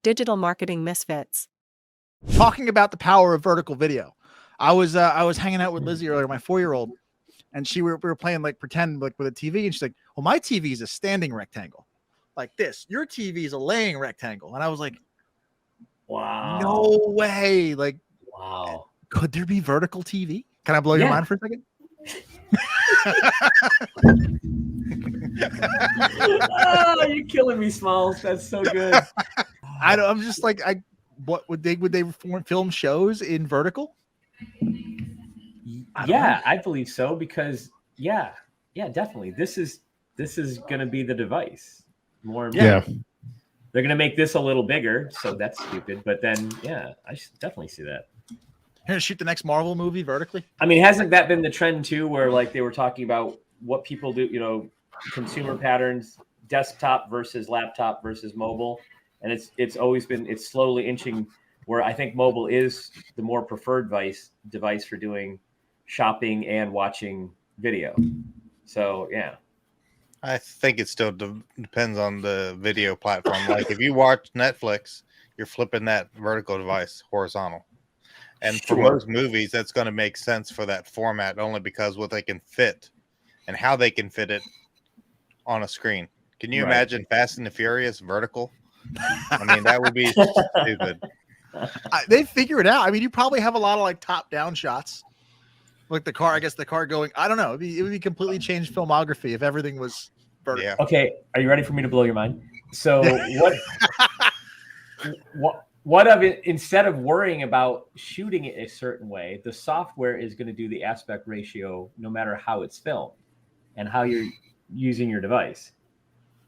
Digital Marketing Misfits. Talking about the power of vertical video. I was hanging out with Lizzie earlier, my 4-year-old, and we were playing like pretend like with a TV, and she's like, "Well, my TV is a standing rectangle, like this. Your TV is a laying rectangle." And I was like, "Wow, no way! Like, wow, could there be vertical TV? Can I blow your mind for a second?" Oh, you're killing me, Smalls. That's so good. I'm just like, what would they film shows in vertical? I believe so, because definitely this is going to be the device more and more. Yeah, they're going to make this a little bigger, so that's stupid, but then I definitely see that. You're gonna shoot the next Marvel movie vertically? I mean, hasn't that been the trend too, where like they were talking about what people do, you know, consumer patterns, desktop versus laptop versus mobile, and it's always been, it's slowly inching where I think mobile is the more preferred device for doing shopping and watching video. So yeah, I think it still depends on the video platform. Like if you watch Netflix, you're flipping that vertical device horizontal. And for most movies, that's going to make sense for that format, only because what they can fit and how they can fit it on a screen. Can you imagine Fast and the Furious vertical? I mean, that would be stupid. They figure it out. I mean, you probably have a lot of like top-down shots, like the car. I guess the car going. I don't know. It would be completely changed filmography if everything was vertical. Yeah. Okay, are you ready for me to blow your mind? So what of it, instead of worrying about shooting it a certain way, the software is going to do the aspect ratio no matter how it's filmed and how you're using your device.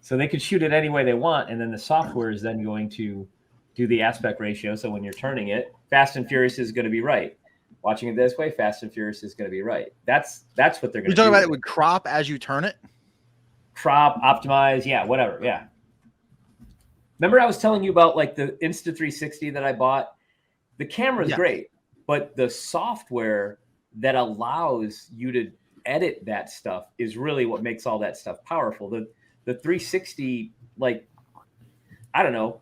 So they could shoot it any way they want, and then the software is then going to do the aspect ratio. So when you're turning it, Fast and Furious is going to be right. Watching it this way, Fast and Furious is going to be right. That's what they're going to do. You're talking about it would crop as you turn it? Crop, optimize, whatever, yeah. Remember I was telling you about like the Insta360 that I bought? The camera is great, but the software that allows you to edit that stuff is really what makes all that stuff powerful. The 360, like, I don't know,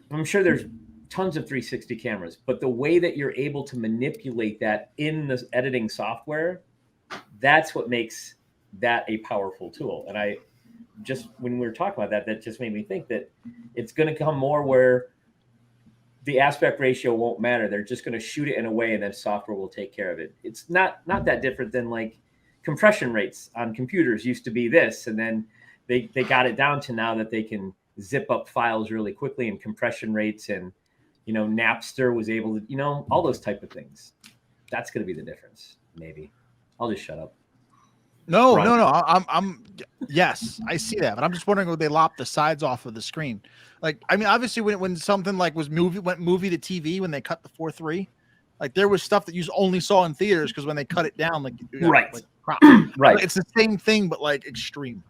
I'm sure there's tons of 360 cameras, but the way that you're able to manipulate that in the editing software, that's what makes that a powerful tool. And just when we were talking about that just made me think that it's going to come more where the aspect ratio won't matter. They're just going to shoot it in a way and then software will take care of it. It's not that different than like compression rates on computers used to be this, and then they got it down to now that they can zip up files really quickly, and compression rates, and Napster was able to, all those type of things. That's going to be the difference. Maybe I'll just shut up. No. I'm yes, I see that, but I'm just wondering, would they lop the sides off of the screen? Like, I mean, obviously when something like went movie to TV, when they cut the 4:3, like there was stuff that you only saw in theaters because when they cut it down, like right, like crop. Right. Like, it's the same thing, but like extreme.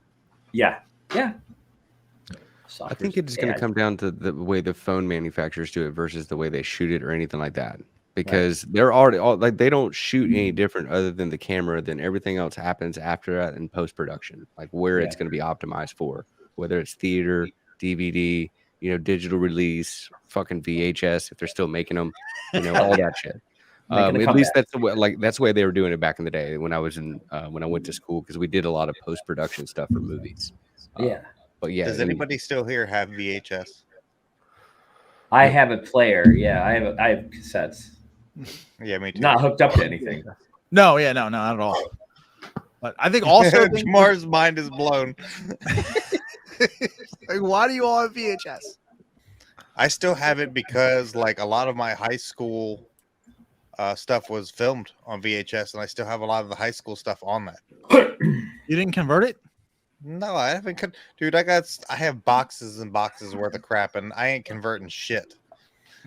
Yeah. I think it's going to come down to the way the phone manufacturers do it versus the way they shoot it or anything like that. Because they're already like, they don't shoot any different other than the camera. Then everything else happens after that in post-production, like where it's going to be optimized for, whether it's theater, DVD, digital release, fucking VHS, if they're still making them, all that shit. At least that's the way they were doing it back in the day when I was when I went to school, because we did a lot of post-production stuff for movies. But yeah. Does anybody still here have VHS? I have a player. Yeah, I have cassettes. Yeah, me too. Not hooked up to anything. No, not at all. But I think also Jamar's mind is blown. Like, why do you all have VHS? I still have it because like a lot of my high school stuff was filmed on VHS, and I still have a lot of the high school stuff on that. You didn't convert it? No, I haven't. Dude, I have boxes and boxes worth of crap, and I ain't converting shit.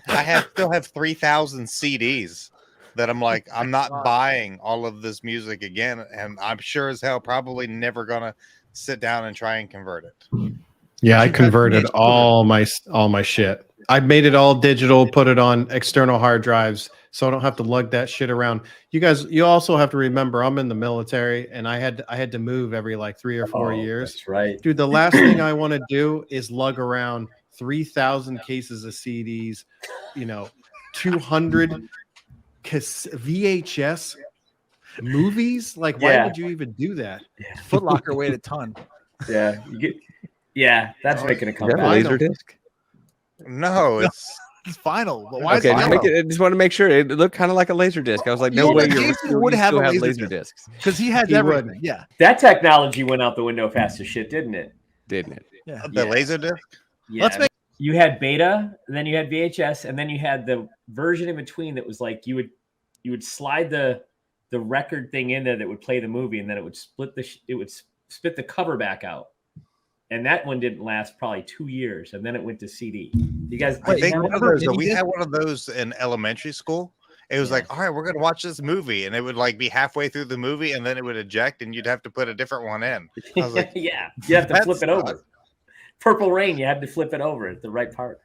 I still have 3,000 CDs that I'm like, I'm not buying all of this music again, and I'm sure as hell probably never gonna sit down and try and convert it. Yeah, I converted all my shit. I made it all digital, put it on external hard drives, so I don't have to lug that shit around. You guys, you also have to remember, I'm in the military, and I had to move every like 3 or 4 years. That's right, dude. The last thing I want to do is lug around 3,000 cases of CDs, 200 VHS movies. Like, why would you even do that? Foot Locker weighed a ton. Yeah, that's making a Is that a comeback. laser disc? No, it's It's final. But why Okay, is it I just want to make sure it looked kind of like a laser disc. I was like, no way, Jason would have still a have laser laser disc. discs, because he has He everything. would. Yeah. That technology went out the window fast as shit, didn't it? didn't it? Yeah. the laser disc. Yeah. Let's make You had beta, and then you had VHS, and then you had the version in between that was like you would slide the record thing in there that would play the movie, and then it would split the cover back out. And that one didn't last probably 2 years, and then it went to CD. You guys, I think one of those, Did we you? had one of those in elementary school. It was like, all right, we're gonna watch this movie, and it would like be halfway through the movie, and then it would eject, and you'd have to put a different one in. I was like, yeah, you have to that flip it over. sucks. Purple Rain, you had to flip it over at the right part.